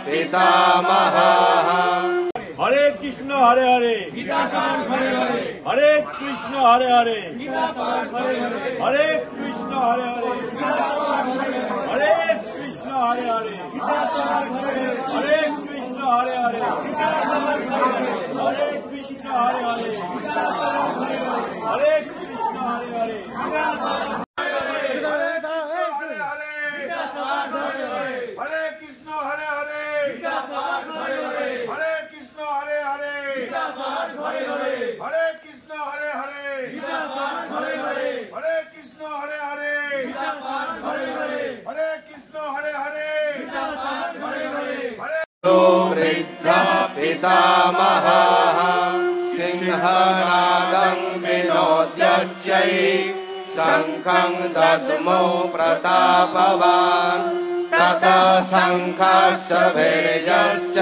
पितामहः। हरे कृष्ण हरे हरे हरे कृष्ण हरे हरे हरे कृष्ण हरे हरे हरे कृष्ण हरे हरे हरे कृष्ण हरे हरे हरे कृष्ण हरे हरे हरे कृष्ण हरे हरे वृद्धा पितामहः सिंहनादं विनोद्यच्चै शङ्खं दद्मो प्रतापवान् ततः शङ्खस्य भैर्यश्च